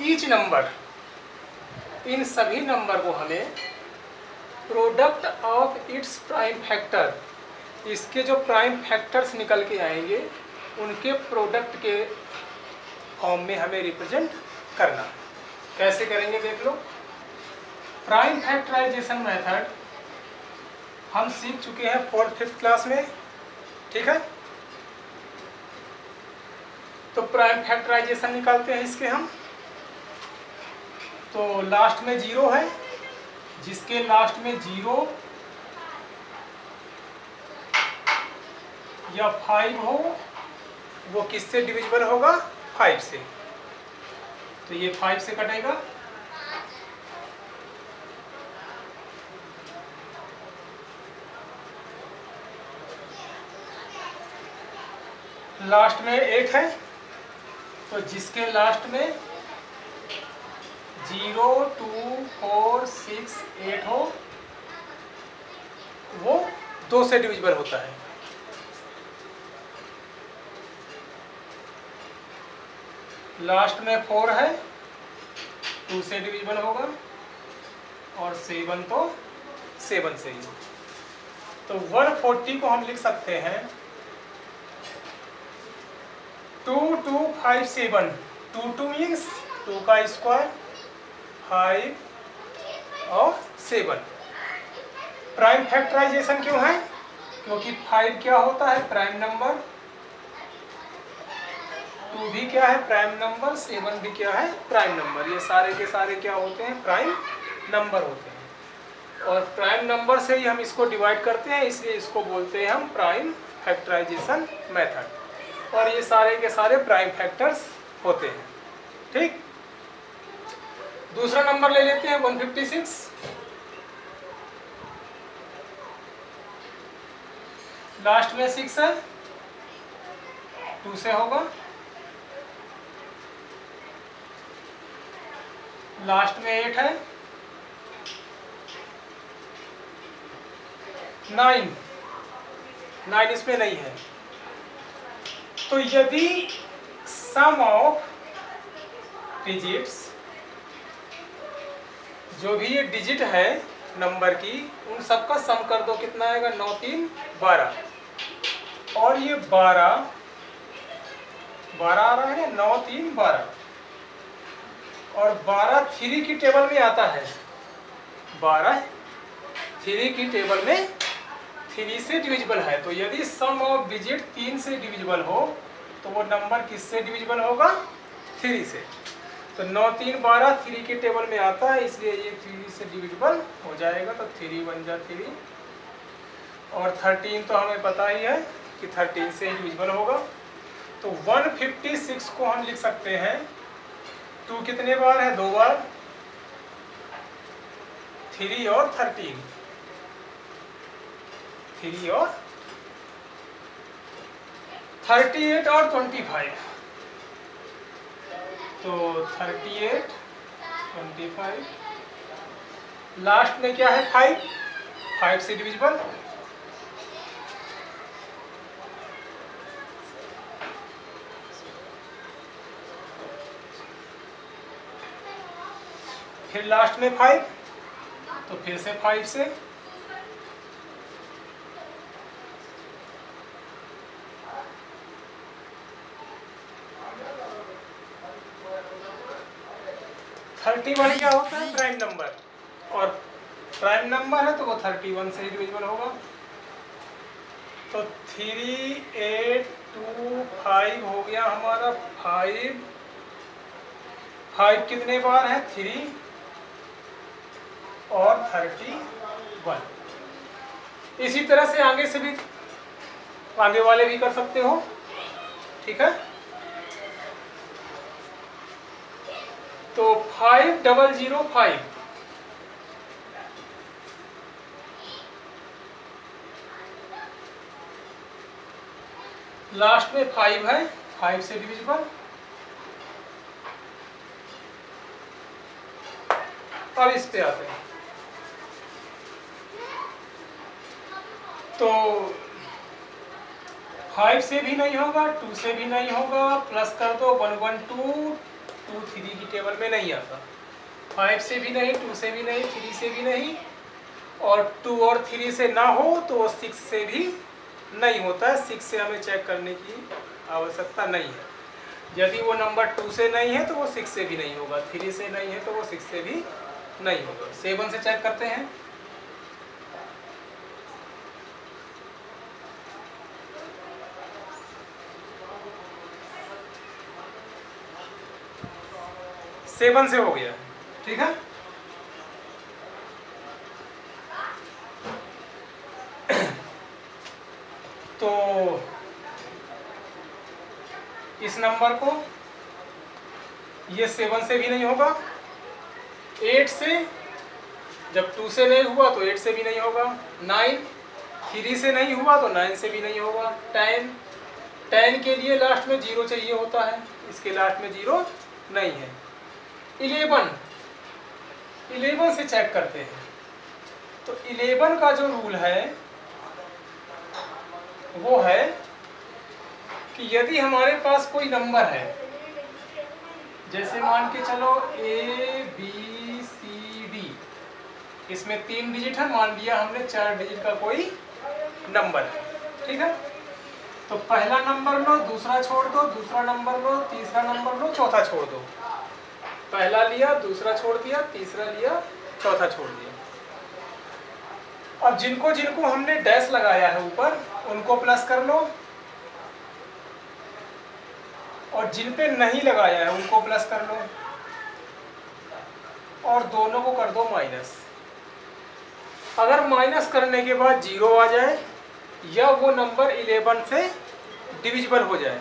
Each number, इन सभी number को हमें product of its prime factor, इसके जो प्राइम फैक्टर्स निकल के आएंगे उनके प्रोडक्ट के फॉर्म में हमें रिप्रेजेंट करना है। कैसे करेंगे देख लो। प्राइम फैक्टराइजेशन मेथड हम सीख चुके हैं 4th-5th क्लास में, ठीक है। तो प्राइम फैक्टराइजेशन निकालते हैं इसके हम। तो लास्ट में 0 है, जिसके लास्ट में 0 या 5 हो वो किससे डिविजिबल होगा? 5 से। तो ये 5 से कटेगा। लास्ट में 8 है, तो जिसके लास्ट में 0, 2, 4, 6, 8 हो वो 2 से डिविजिबल होता है। लास्ट में 4 है, 2 से डिविजिबल होगा, और 7 तो 7 से ही। तो 140 को हम लिख सकते हैं 2, 2, 5, 7। 2, 2 मीन्स 2 का स्क्वायर, 5 और 7। प्राइम फैक्टराइजेशन क्यों है? क्योंकि 5 क्या होता है? Prime number. 2 भी क्या है? Prime number. 7 भी क्या है? Prime number. ये सारे के सारे क्या होते हैं? प्राइम नंबर होते हैं। और प्राइम नंबर से ही हम इसको डिवाइड करते हैं, इसलिए इसको बोलते हैं हम प्राइम फैक्टराइजेशन मेथड। और ये सारे के सारे प्राइम फैक्टर्स होते हैं, ठीक। दूसरा नंबर ले लेते हैं 156। लास्ट में 6 है, 2 से होगा। लास्ट में 8 है, 9 इसमें नहीं है। तो यदि सम ऑफ डिजिट्स, जो भी ये डिजिट है नंबर की, उन सबका सम कर दो, कितना आएगा? 9, 3, 12। और ये 12 आ रहा है ना, 9, 3, 12। और 12 3 की टेबल में आता है। 12 3 की टेबल में 3 से डिविजिबल है। तो यदि सम ऑफ डिजिट 3 से डिविजिबल हो तो वो नंबर किससे डिविजिबल होगा? 3 से। तो 9, 3, 12 3 की टेबल में आता है, इसलिए ये 3 से डिविजिबल हो जाएगा। तो 3 बन जा 3। और 13 तो हमें पता ही है कि 13 से डिविजिबल होगा। तो 156 को हम लिख सकते हैं 2 कितने बार है? 2 बार। 3 और 13, 3 और 38 और 25। तो 38, 25। लास्ट में क्या है? 5 से डिविजिबल। फिर लास्ट में 5, तो फिर से 5 से। थर्टी 31 क्या होता है? Prime number. और प्राइम नंबर है तो वो 31 से ही डिविजिबल होगा। तो 3, 8, 2, 5 हो गया हमारा। 5 कितने बार है? 3 और 31। इसी तरह से आगे से भी, आगे वाले भी कर सकते हो, ठीक है। तो 5005, लास्ट में 5 है, 5 से डिविजिबल। अब इस पे आते हैं। तो 5 से भी नहीं होगा, 2 से भी नहीं होगा, प्लस कर दो 112, 2 3 की टेबल में नहीं आता, 5 से भी नहीं, 2 से भी नहीं, 3 से भी नहीं, और 2 और 3 से ना हो तो वो 6 से भी नहीं होता है। 6 से हमें चेक करने की आवश्यकता नहीं है। यदि वो नंबर 2 से नहीं है तो वो 6 से भी नहीं होगा, 3 से नहीं है तो वो 6 से भी नहीं होगा। 7 से चेक करते हैं। सेवन से हो गया, ठीक है। तो इस नंबर को ये 7 से भी नहीं होगा। 8 से, जब 2 से नहीं हुआ तो 8 से भी नहीं होगा। 9, 3 से नहीं हुआ तो 9 से भी नहीं होगा। 10 के लिए लास्ट में 0 चाहिए होता है, इसके लास्ट में 0 नहीं है। 11 से चेक करते हैं। तो 11 का जो रूल है वो है कि यदि हमारे पास कोई नंबर है, जैसे मान के चलो ABCD, इसमें 3 डिजिट है, मान लिया हमने 4 डिजिट का कोई नंबर है, ठीक है। तो पहला नंबर लो, दूसरा छोड़ दो, दूसरा नंबर लो, तीसरा नंबर लो, चौथा छोड़ दो। पहला लिया, दूसरा छोड़ दिया, तीसरा लिया, चौथा छोड़ दिया। अब जिनको जिनको हमने डैश लगाया है ऊपर, उनको प्लस कर लो, और जिन पे नहीं लगाया है उनको प्लस कर लो, और दोनों को कर दो माइनस। अगर माइनस करने के बाद 0 आ जाए या वो नंबर 11 से डिविजिबल हो जाए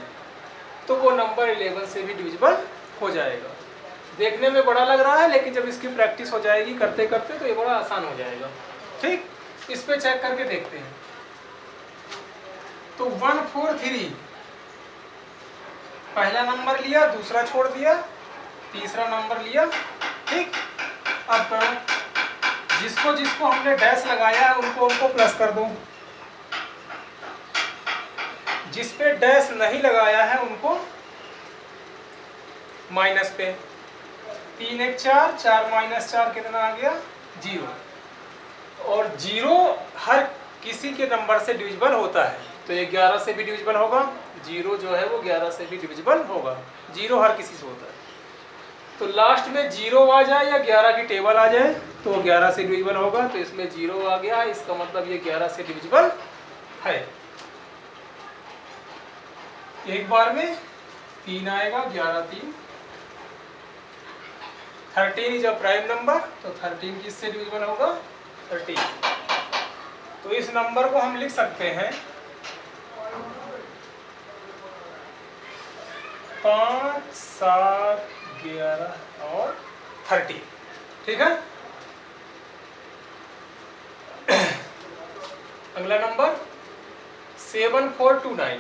तो वो नंबर 11 से भी डिविजिबल हो जाएगा। देखने में बड़ा लग रहा है, लेकिन जब इसकी प्रैक्टिस हो जाएगी करते करते तो ये बड़ा आसान हो जाएगा, ठीक। इस पे चेक करके देखते हैं। तो 1 4 3, पहला नंबर लिया, दूसरा छोड़ दिया, तीसरा नंबर लिया, ठीक। अब करो, जिसको जिसको हमने डैश लगाया है उनको उनको प्लस कर दो, जिस पे डैश नहीं लगाया है उनको माइनस पे। 3 1 4, 4 माइनस 4 कितना आ गया? 0। और 0 हर किसी के नंबर से डिविजिबल होता है, तो ये 11 से भी डिविजिबल होगा। 0 जो है वो 11 से भी डिविजिबल होगा। 0 हर किसी से होता है। तो लास्ट में 0 आ जाए या 11 की टेबल आ जाए तो 11 से डिविजिबल होगा। तो इसमें 0 आ गया, इसका मतलब ये 11 से डिविजिबल है। एक बार में 3 आएगा, 11 3। 13 इज अ प्राइम नंबर, तो 13 किससे डिविजिबल होगा? 13। तो इस नंबर को हम लिख सकते हैं 5 7 11 और 13, ठीक है। अगला नंबर 7 4 2 9।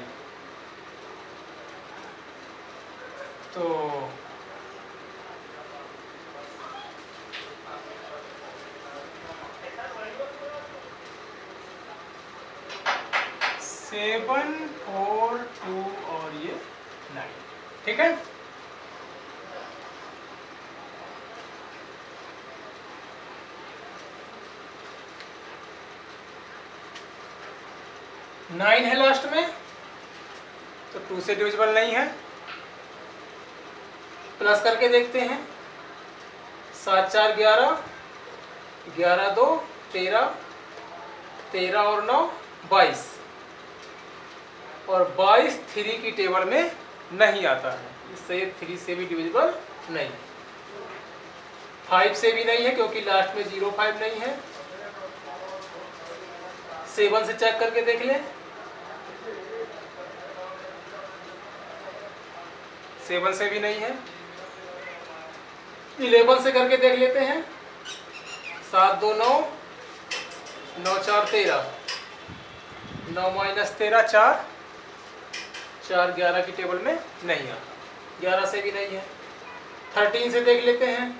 तो 7 4 2 और ये 9, ठीक है। नाइन है लास्ट में, तो 2 से डिविजिबल नहीं है। प्लस करके देखते हैं। 7 4 11, 11 2 13, 13 और 9 22, और 22 3 की टेबल में नहीं आता है, इससे 3 से भी डिविजिबल नहीं। 5 से भी नहीं है क्योंकि लास्ट में 0 5 नहीं है। 7 से चेक करके देख लें। 7 से भी नहीं है। 11 से करके देख लेते हैं। 7 2 9, 9 4 13, 9 माइनस 13 4, 4 11 की टेबल में नहीं आता। 11 से भी नहीं है। 13 से देख लेते हैं।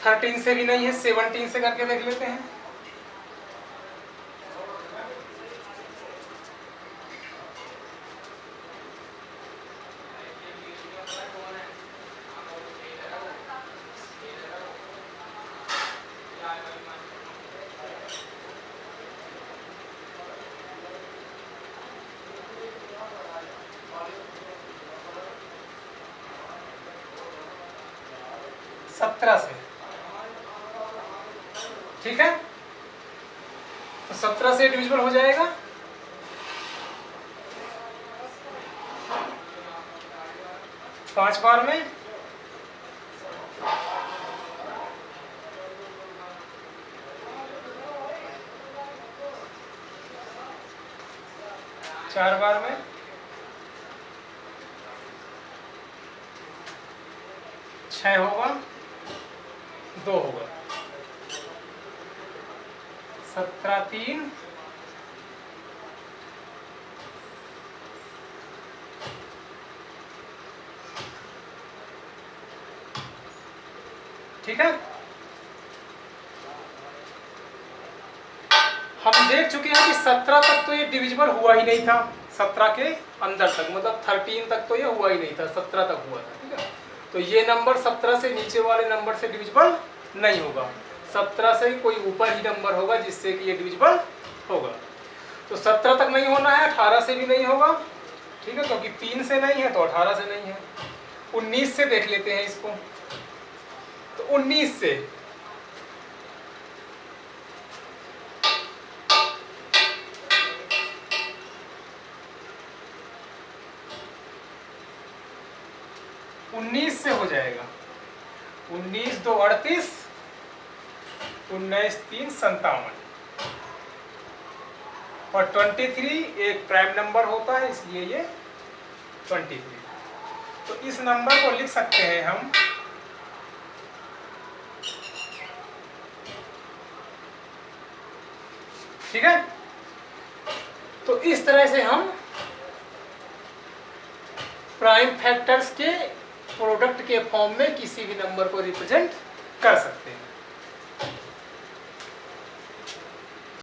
13 से भी नहीं है, 17 से करके देख लेते हैं। सत्रह से, ठीक है, तो 17 से डिविजिबल हो जाएगा। पांच बार में चार बार में छह होगा, दो होगा, 17 3 ठीक है। हम देख चुके हैं कि 17 तक तो ये डिविजिबल हुआ ही नहीं था, 17 के अंदर तक, मतलब 13 तक तो ये हुआ ही नहीं था, 17 तक हुआ था, ठीक है। तो ये नंबर 17 से नीचे वाले नंबर से डिविजिबल नहीं होगा, 17 से कोई ऊपर ही नंबर होगा जिससे कि ये डिविजिबल होगा। तो 17 तक नहीं होना है, 18 से भी नहीं होगा, ठीक है, क्योंकि 3 से नहीं है तो 18 से नहीं है। 19 से देख लेते हैं इसको, तो 19 से हो जाएगा 19 2 38, 19 3 57, और 23 एक प्राइम नंबर होता है इसलिए ये 23। तो इस नंबर को लिख सकते हैं हम ठीक है। तो इस तरह से हम प्राइम फैक्टर्स के प्रोडक्ट के फॉर्म में किसी भी नंबर को रिप्रेजेंट कर सकते हैं।